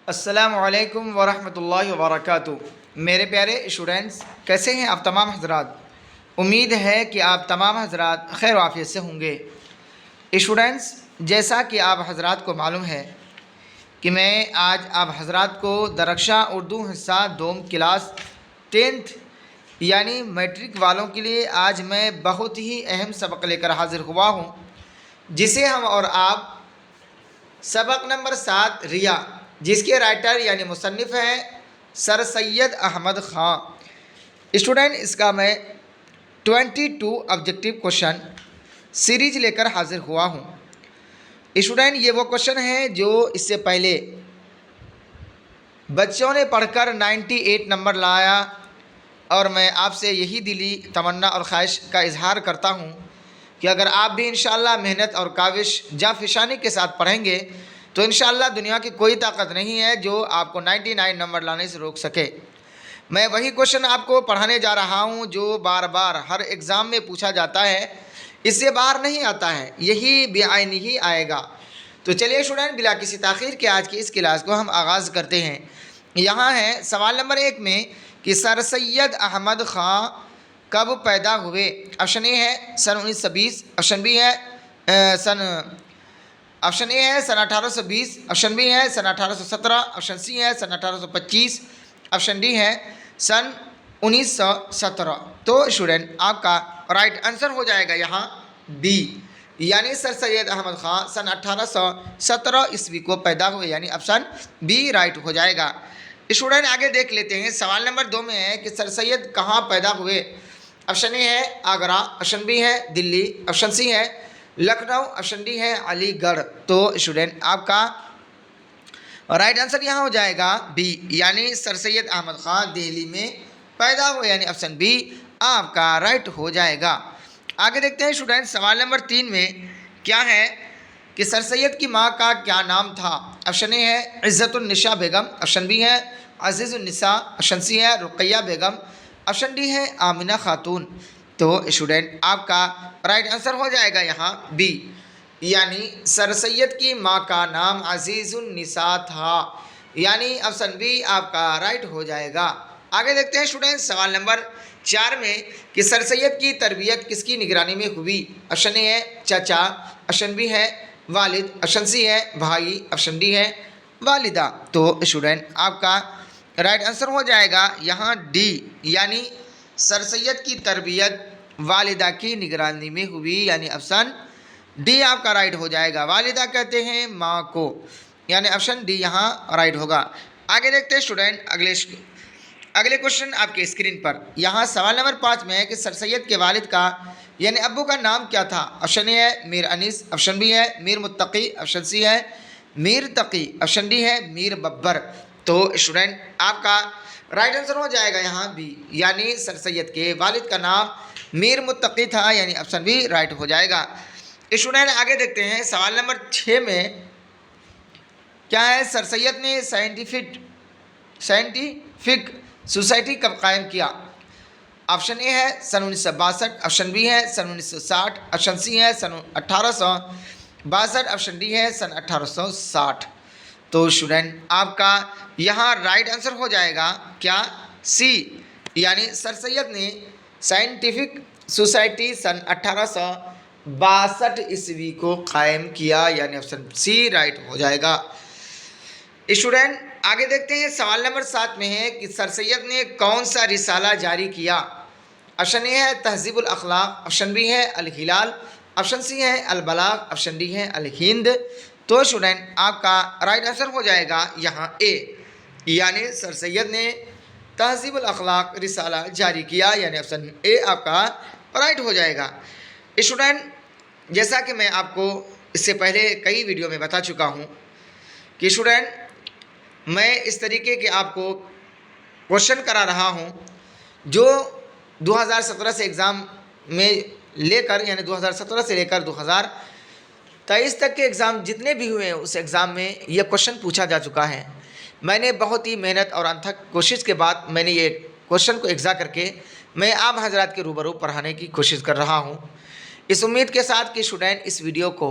अस्सलामुअलैकुम वरहमतुल्लाहि वबरकातुहू। मेरे प्यारे स्टूडेंट्स, कैसे हैं आप तमाम हजरात। उम्मीद है कि आप तमाम हजरात खैर आफियत से होंगे। स्टूडेंट्स, जैसा कि आप हजरात को मालूम है कि मैं आज आप हजरात को दरक्षा उर्दू हिस्सा दोम क्लास 10th यानी मैट्रिक वालों के लिए आज मैं बहुत ही अहम सबक लेकर हाजिर हुआ हूँ, जिसे हम और आप सबक नंबर 7 रिया, जिसके राइटर यानी मुसन्निफ़ हैं सर सैयद अहमद ख़ान। स्टूडेंट, इसका मैं 22 ऑब्जेक्टिव क्वेश्चन सीरीज लेकर हाजिर हुआ हूँ। स्टूडेंट, ये वो क्वेश्चन है जो इससे पहले बच्चों ने पढ़कर 98 नंबर लाया, और मैं आपसे यही दिली तमन्ना और ख्वाहिश का इजहार करता हूँ कि अगर आप भी इंशाअल्लाह मेहनत और काविश जाफिशानी के साथ पढ़ेंगे तो इंशाअल्लाह दुनिया की कोई ताकत नहीं है जो आपको 99 नंबर लाने से रोक सके। मैं वही क्वेश्चन आपको पढ़ाने जा रहा हूँ जो बार बार हर एग्ज़ाम में पूछा जाता है, इससे बाहर नहीं आता है, यही बेआईनी ही आएगा। तो चलिए स्टूडेंट, बिला किसी ताख़ीर के आज की इस क्लास को हम आगाज़ करते हैं। यहाँ है सवाल नंबर 1 में कि सर सैयद अहमद ख़ान कब पैदा हुए। ऑप्शन ए है सन 1920, ऑप्शन बी है ऑप्शन ए है सन 1820, ऑप्शन बी है सन 1817, ऑप्शन सी है सन 1825, ऑप्शन डी है सन 1917। तो स्टूडेंट, आपका राइट आंसर हो जाएगा यहाँ बी, यानी सर सैयद अहमद ख़ान सन 1817 ईस्वी को पैदा हुए, यानी ऑप्शन बी राइट हो जाएगा। स्टूडेंट, आगे देख लेते हैं। सवाल नंबर 2 में है कि सर सैयद कहाँ पैदा हुए। ऑप्शन ए है आगरा, ऑप्शन बी है दिल्ली, ऑप्शन सी है लखनऊ, ऑप्शन डी है अलीगढ़। तो स्टूडेंट, आपका राइट आंसर यहाँ हो जाएगा बी, यानी सर सैयद अहमद ख़ान दिल्ली में पैदा हुए, यानी ऑप्शन बी आपका राइट हो जाएगा। आगे देखते हैं स्टूडेंट, सवाल नंबर 3 में क्या है कि सर सैयद की माँ का क्या नाम था। ऑप्शन ए है इज़्ज़तुन्निसा बेगम, ऑप्शन बी है अज़ीज़ुन्निसा, ऑप्शन सी है रुक़ैया बेगम, ऑप्शन डी है आमिना खातून। तो स्टूडेंट, आपका राइट आंसर हो जाएगा यहाँ बी, यानी सर सैयद की माँ का अज़ीज़ुन्निसा अज़ीज़ुन्निसा था, यानी ऑप्शन बी आपका राइट हो जाएगा। आगे देखते हैं स्टूडेंट, सवाल नंबर 4 में कि सर सैयद की तरबियत किसकी निगरानी में हुई। ऑप्शन ए है चाचा, ऑप्शन बी है वालिद, ऑप्शन सी है भाई, ऑप्शन डी है वालिदा। तो स्टूडेंट, आपका राइट आंसर हो जाएगा यहाँ डी, यानी सर सैयद की तरबियत वालिदा की निगरानी में हुई, यानी ऑप्शन डी आपका राइट हो जाएगा। वालिदा कहते हैं माँ को, यानी ऑप्शन डी यहाँ राइट होगा। आगे देखते हैं स्टूडेंट, अगले क्वेश्चन आपके स्क्रीन पर। यहाँ सवाल नंबर 5 में है कि सर सैयद के वालिद का यानी अब्बू का नाम क्या था। ऑप्शन ए है मीर अनीस, ऑप्शन बी है मीर मुत्तकी, ऑप्शन सी है मीर तकी, ऑप्शन डी है मीर बब्बर। तो स्टूडेंट, आपका राइट आंसर हो जाएगा यहाँ बी, यानी सर सैयद के वालिद का नाम मीर मुत्तकी था, यानी ऑप्शन बी राइट हो जाएगा। स्टूडेंट, आगे देखते हैं सवाल नंबर 6 में क्या है, सर सैयद ने साइंटिफिक सोसाइटी कब कायम किया। ऑप्शन ए है सन 1962, ऑप्शन बी है सन 1960, ऑप्शन सी है सन 1862, ऑप्शन डी है सन 1860। तो स्टूडेंट, आपका यहाँ राइट आंसर हो जाएगा क्या सी, यानी सर सैयद ने साइंटिफिक सोसाइटी सन 1862 ईस्वी को कायम किया, यानी ऑप्शन सी राइट हो जाएगा। स्टूडेंट, आगे देखते हैं सवाल नंबर 7 में है कि सर सैयद ने कौन सा रिसाला जारी किया। ऑप्शन ए है तहज़ीबुल अखलाक, ऑप्शन बी है अल हिलाल, ऑप्शन सी है अल बलाग, ऑप्शन डी है अल हिंद। तो स्टूडेंट, आपका राइट आंसर हो जाएगा यहाँ ए, यानी सर सैयद ने तहज़ीबुल अखलाक रिसाला जारी किया, यानी ऑप्शन ए आपका राइट हो जाएगा। स्टूडेंट, जैसा कि मैं आपको इससे पहले कई वीडियो में बता चुका हूँ कि स्टूडेंट, मैं इस तरीके के आपको क्वेश्चन करा रहा हूँ जो 2017 से एग्ज़ाम में लेकर, यानी 2017 से लेकर 2023 तक के एग्ज़ाम जितने भी हुए हैं उस एग्ज़ाम में यह क्वेश्चन पूछा जा चुका है। मैंने बहुत ही मेहनत और अथक कोशिश के बाद मैंने ये क्वेश्चन को एग्ज़ा करके मैं आप हजरात के रूबरू पढ़ाने की कोशिश कर रहा हूँ, इस उम्मीद के साथ कि स्टूडेंट इस वीडियो को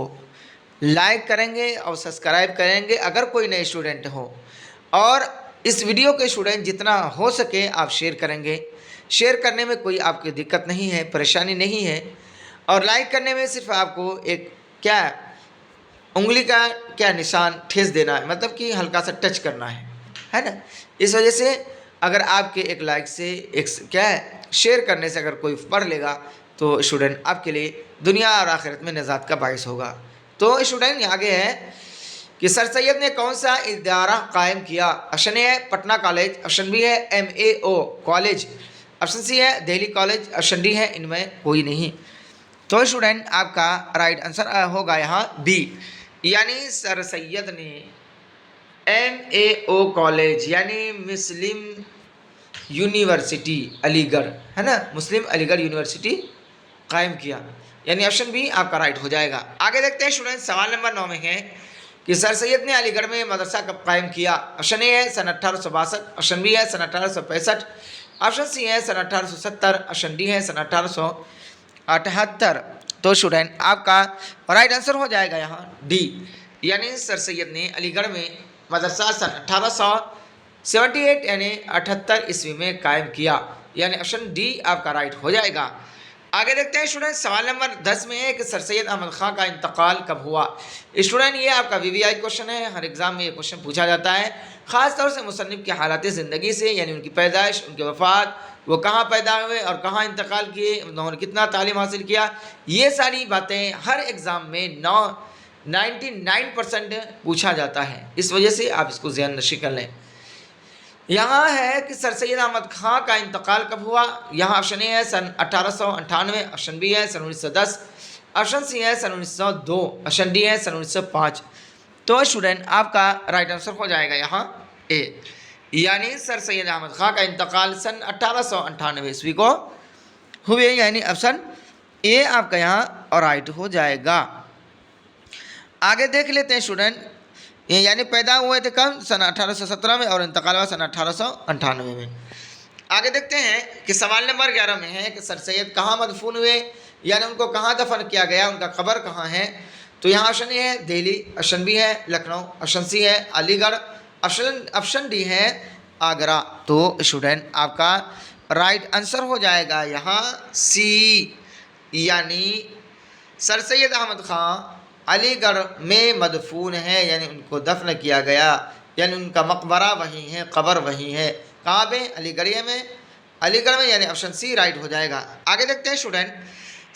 लाइक करेंगे और सब्सक्राइब करेंगे। अगर कोई नए स्टूडेंट हो और इस वीडियो के स्टूडेंट जितना हो सके आप शेयर करेंगे। शेयर करने में कोई आपकी दिक्कत नहीं है, परेशानी नहीं है। और लाइक करने में सिर्फ आपको एक क्या उंगली का क्या निशान ठेस देना है, मतलब कि हल्का सा टच करना है ना। इस वजह से अगर आपके एक लाइक से एक क्या है शेयर करने से अगर कोई पढ़ लेगा तो स्टूडेंट आपके लिए दुनिया और आखिरत में निजात का बाइस होगा। तो स्टूडेंट आगे है कि सर सैयद ने कौन सा इदारा कायम किया। ऑप्शन ए है पटना कॉलेज, ऑप्शन बी है MAO कॉलेज, ऑप्शन सी है दिल्ली कॉलेज, ऑप्शन डी है इनमें कोई नहीं। तो स्टूडेंट आपका राइट आंसर होगा यहाँ बी, यानी सर सैयद ने MAO कॉलेज यानी मुस्लिम यूनिवर्सिटी अलीगढ़ है ना, मुस्लिम अलीगढ़ यूनिवर्सिटी कायम किया, यानी ऑप्शन बी आपका राइट हो जाएगा। आगे देखते हैं स्टूडेंट सवाल नंबर 9 में है कि सर सैयद ने अलीगढ़ में मदरसा कब कायम किया। ऑप्शन ए है सन 1862, ऑप्शन बी है सन 1865, ऑप्शन सी है सन 1870, ऑप्शन डी है सन 1878। तो स्टूडेंट आपका राइट आंसर हो जाएगा यहाँ डी, यानी सर सैयद ने अलीगढ़ में मदरसा सन 1878 यानी 78 ईस्वी में कायम किया, यानी ऑप्शन डी आपका राइट हो जाएगा। आगे देखते हैं स्टूडेंट सवाल नंबर 10 में है कि सर सैयद अहमद खां का इंतकाल कब हुआ। स्टूडेंट ये आपका VVI क्वेश्चन है, हर एग्जाम में ये क्वेश्चन पूछा जाता है, ख़ास तौर से मुसन्निफ की हालात ज़िंदगी से, यानी उनकी पैदाइश, उनकी वफ़ात, वो कहाँ पैदा हुए और कहाँ इंतकाल किए, उन्होंने कितना तालीम हासिल किया, ये सारी बातें हर एग्ज़ाम में 99% पूछा जाता है। इस वजह से आप इसको ज़हन नशी कर लें। यहाँ है कि सर सैयद अहमद खां का इंतकाल कब हुआ। यहाँ ऑप्शन ए है सन 1898, ऑप्शन बी है सन 1910, ऑप्शन सी है सन 1902, ऑप्शन डी है सन 1905। तो स्टूडेंट आपका राइट आंसर हो जाएगा यहाँ ए, यानी सर सैयद अहमद खां का इंतकाल सन 1898 ईस्वी को हुए, यानी ऑप्शन ए आपका यहाँ और राइट हो जाएगा। आगे देख लेते हैं स्टूडेंट, ये यानी पैदा हुए थे कब सन 1817 में और इंतकाल हुआ सन 1898 में। आगे देखते हैं कि सवाल नंबर 11 में है कि सर सैयद कहाँ मदफून हुए, यानी उनको कहाँ दफन किया गया, उनका कब्र कहाँ है। तो यहाँ ऑप्शन ए है दिल्ली, ऑप्शन बी है लखनऊ, ऑप्शन सी है अलीगढ़, ऑप्शन डी है आगरा। तो स्टूडेंट आपका राइट आंसर हो जाएगा यहाँ सी, यानी सर सैयद अहमद खां अलीगढ़ में मदफून है, यानी उनको दफन किया गया, यानी उनका मकबरा वहीं है, कब्र वहीं है। कहाँ पे? अलीगढ़ में, अलीगढ़ में, यानी ऑप्शन सी राइट हो जाएगा। आगे देखते हैं स्टूडेंट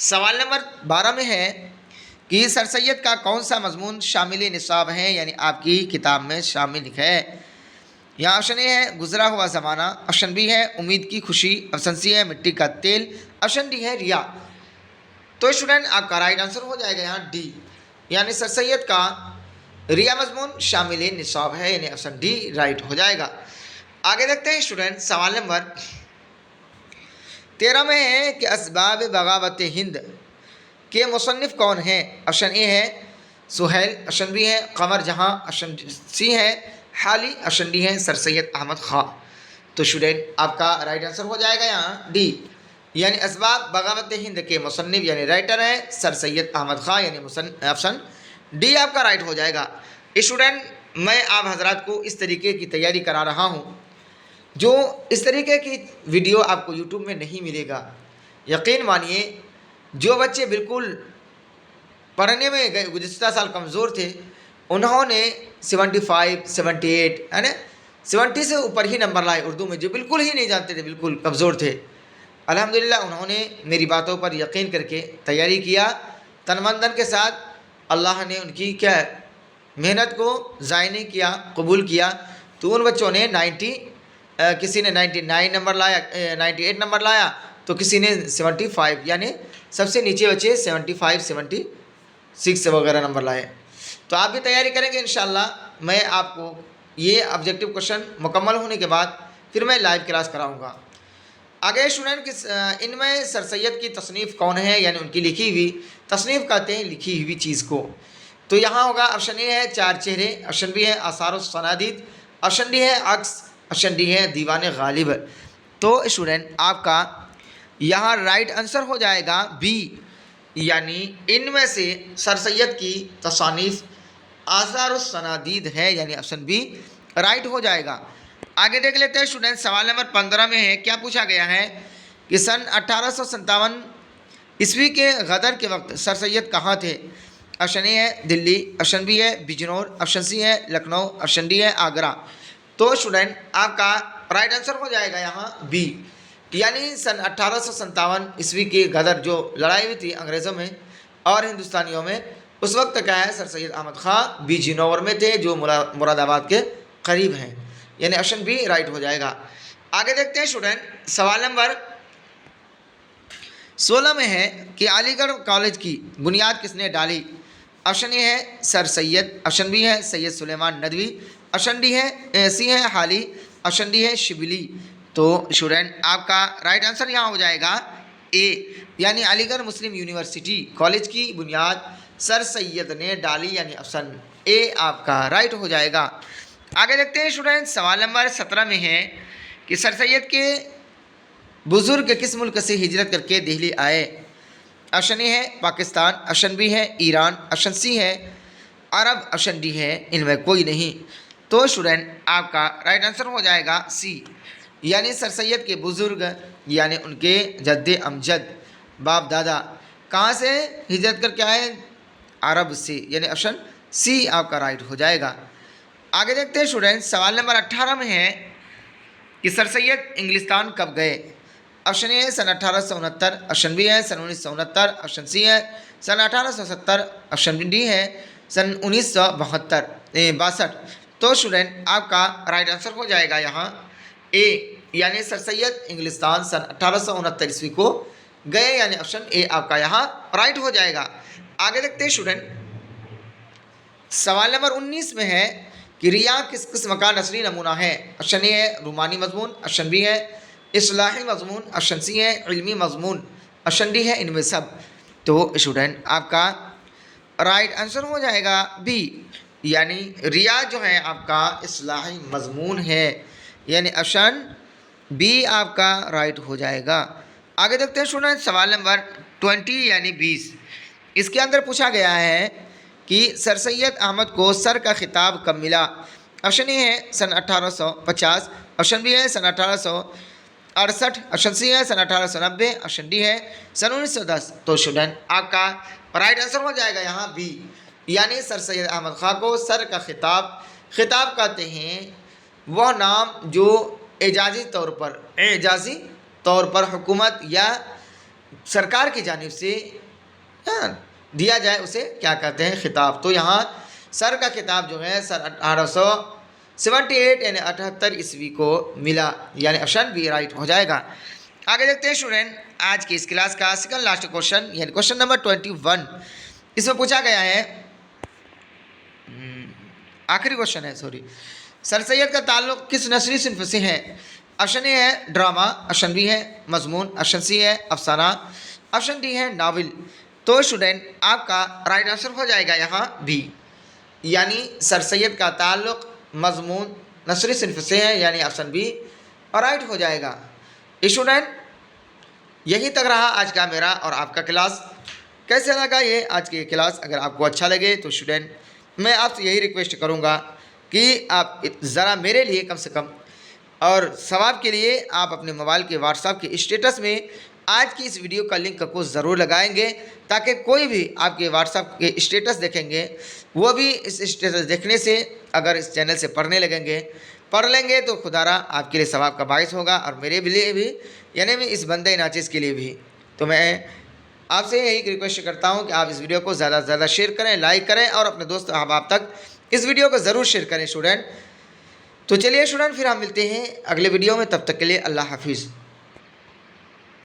सवाल नंबर 12 में है कि सर सैयद का कौन सा मजमून शामिल निसाब है, यानी आपकी किताब में शामिल है। यहाँ ऑप्शन ए है गुजरा हुआ ज़माना, ऑप्शन बी है उम्मीद की खुशी, ऑप्शन सी है मिट्टी का तेल, ऑप्शन डी है रिया। तो स्टूडेंट आपका राइट आंसर हो जाएगा यहाँ डी, यानी सर सैयद का रिया मजमून शामिल निसाब है, यानी ऑप्शन डी राइट हो जाएगा। आगे देखते हैं स्टूडेंट सवाल नंबर 13 में है कि असबाब बगावत हिंद के मुसन्निफ कौन हैं। ऑप्शन ए है सुहेल, ऑप्शन बी है कमर जहां, ऑप्शन सी है हाली, ऑप्शन डी है सर सैयद अहमद खां। तो स्टूडेंट आपका राइट आंसर हो जाएगा यहाँ डी, यानी असबाब बगावत हिंद के मुसन्निफ यानी राइटर है सर सैयद अहमद खां, यानी ऑप्शन डी आपका राइट हो जाएगा। स्टूडेंट मैं आप हजरात को इस तरीके की तैयारी करा रहा हूँ, जो इस तरीके की वीडियो आपको यूट्यूब में नहीं मिलेगा। यकीन मानिए जो बच्चे बिल्कुल पढ़ने में गुज़िश्ता साल कमज़ोर थे, उन्होंने 75, 78 है ना 70 से ऊपर ही नंबर लाए उर्दू में, जो बिल्कुल ही नहीं जानते थे, बिल्कुल कमज़ोर थे। अल्हम्दुलिल्लाह उन्होंने मेरी बातों पर यकीन करके तैयारी किया, तन मन धन के साथ। अल्लाह ने उनकी क्या मेहनत को ज़ाय नहीं किया, कबूल किया। तो उन बच्चों ने किसी ने 99 नंबर लाया, 98 नंबर लाया, तो किसी ने 75, यानी सबसे नीचे बच्चे 75, 76 वगैरह नंबर लाए। तो आप भी तैयारी करेंगे इंशाअल्लाह। मैं आपको ये ऑब्जेक्टिव क्वेश्चन मुकम्मल होने के बाद फिर मैं लाइव क्लास कराऊंगा। आगे स्टूडेंट किस इनमें सर सैयद की तसनीफ़ कौन है, यानी उनकी लिखी हुई, तसनीफ़ कहते हैं लिखी हुई चीज़ को। तो यहाँ होगा ऑप्शन ए है चार चेहरे, ऑप्शन बी है आसारुस सनादीद, ऑप्शन डी है अक्स, ऑप्शन डी है दीवान गालिब। तो स्टूडेंट आपका यहाँ राइट आंसर हो जाएगा बी, यानी इनमें से सर सैयद की तसानीफ़ आसारुस सनादीद है, यानी ऑप्शन बी राइट हो जाएगा। आगे देख लेते हैं स्टूडेंट, सवाल नंबर 15 में है, क्या पूछा गया है कि सन 1857 ईस्वी के गदर के वक्त सर सैयद कहाँ थे। ऑप्शन ए है दिल्ली, ऑप्शन बी है बिजनौर, ऑप्शन सी है लखनऊ, ऑप्शन डी है आगरा। तो स्टूडेंट आपका राइट आंसर हो जाएगा यहाँ बी, यानी सन 1857 ईस्वी की गदर जो लड़ाई हुई थी अंग्रेज़ों में और हिंदुस्तानियों में, उस वक्त क्या है सर सैयद अहमद ख़ान बिजनौर में थे जो मुरादाबाद के करीब हैं, यानी ऑप्शन बी राइट हो जाएगा। आगे देखते हैं स्टूडेंट, सवाल नंबर 16 में है कि अलीगढ़ कॉलेज की बुनियाद किसने डाली। ऑप्शन ए है सर सैयद, ऑप्शन बी है सैयद सुलेमान नदवी, ऑप्शन डी है सी है हाली, ऑप्शन डी है शिबली। तो स्टूडेंट आपका राइट आंसर यहाँ हो जाएगा ए, यानी अलीगढ़ मुस्लिम यूनिवर्सिटी कॉलेज की बुनियाद सर सैयद ने डाली, यानी ऑप्शन ए आपका राइट हो जाएगा। आगे देखते हैं स्टूडेंट, सवाल नंबर 17 में है कि सर सैयद के बुजुर्ग किस मुल्क से हिजरत करके दिल्ली आए। ऑप्शन ए है पाकिस्तान, ऑप्शन बी है ईरान, ऑप्शन सी है अरब, ऑप्शन डी है इनमें कोई नहीं। तो स्टूडेंट आपका राइट आंसर हो जाएगा सी, यानी सर सैयद के बुजुर्ग यानी उनके जद्दे अमजद बाप दादा कहाँ से हिजरत करके आए, अरब से, यानी ऑप्शन सी आपका राइट हो जाएगा। आगे देखते हैं स्टूडेंट, सवाल नंबर 18 में है कि सर सैयद इंग्लिस्तान कब गए। ऑप्शन ए है सन 1869, ऑप्शन बी है सन 1969, ऑप्शन सी है सन 1870, ऑप्शन डी है सन 1962। तो स्टूडेंट आपका राइट आंसर हो जाएगा यहाँ ए, यानी सर सैयद इंग्लिस्तान सन 1869 ईस्वी को गए, यानी ऑप्शन ए आपका यहाँ राइट हो जाएगा। आगे देखते हैं स्टूडेंट, सवाल नंबर 19 में है कि रिया किस किस्म का नस्ली नमूना है। ऑप्शन ए है रूमानी मजमून, ऑप्शन बी है इस्लाही मजमून, ऑप्शन सी है इल्मी मजमून, ऑप्शन डी है इनमें सब। तो स्टूडेंट आपका राइट आंसर हो जाएगा बी, यानी रिया जो है आपका इस्लाही मजमून है, यानी ऑप्शन बी आपका राइट हो जाएगा। आगे देखते हैं स्टूडेंट, सवाल नंबर 20 यानी 20, इसके अंदर पूछा गया है कि सर सैयद अहमद को सर का खिताब कब मिला। ऑप्शन ए है सन 1850, ऑप्शन बी है सन 1868, ऑप्शन सी है सन 1890, ऑप्शन डी है सन 1910। तो स्टूडेंट आपका राइट आंसर हो जाएगा यहाँ बी, यानी सर सैयद अहमद ख़ान को सर का खिताब कहते हैं वह नाम जो एजाजी तौर पर हुकूमत या सरकार की जानिब से दिया जाए, उसे क्या कहते हैं खिताब। तो यहाँ सर का खिताब जो है सन 1878 यानी 78 ईस्वी को मिला, यानी ऑप्शन बी राइट हो जाएगा। आगे देखते हैं स्टूडेंट, आज की इस क्लास का सेकंड लास्ट क्वेश्चन यानी क्वेश्चन नंबर 21, इसमें पूछा गया है, आखिरी क्वेश्चन है सॉरी, सर सैयद का ताल्लुक़ किस नस्ली सिन्फ से है। ऑप्शन ए है ड्रामा, ऑप्शन बी है मजमून, ऑप्शन सी है अफसाना, ऑप्शन डी है नावल। तो स्टूडेंट आपका राइट आंसर हो जाएगा यहाँ बी, यानी सर सैयद का ताल्लुक़ मजमून नस्ली सिन्फ से है, यानी ऑप्शन बी और राइट हो जाएगा। स्टूडेंट यही तक रहा आज का मेरा और आपका क्लास। कैसे लगा ये आज की क्लास? अगर आपको अच्छा लगे तो स्टूडेंट मैं आपसे यही रिक्वेस्ट करूँगा कि आप ज़रा मेरे लिए कम से कम और सवाब के लिए आप अपने मोबाइल के व्हाट्सएप के स्टेटस में आज की इस वीडियो का लिंक को ज़रूर लगाएंगे, ताकि कोई भी आपके व्हाट्सएप के स्टेटस देखेंगे वो भी इस स्टेटस देखने से अगर इस चैनल से पढ़ने पढ़ लेंगे तो खुदारा आपके लिए सवाब का बाइस होगा और मेरे लिए भी, यानी मैं इस बंदे नाचिस के लिए भी। तो मैं आपसे यही रिक्वेस्ट करता हूँ कि आप इस वीडियो को ज़्यादा से ज़्यादा शेयर करें, लाइक करें और अपने दोस्त अहबाब तक इस वीडियो को ज़रूर शेयर करें स्टूडेंट। तो चलिए स्टूडेंट फिर हम मिलते हैं अगले वीडियो में, तब तक के लिए अल्लाह हाफिज़।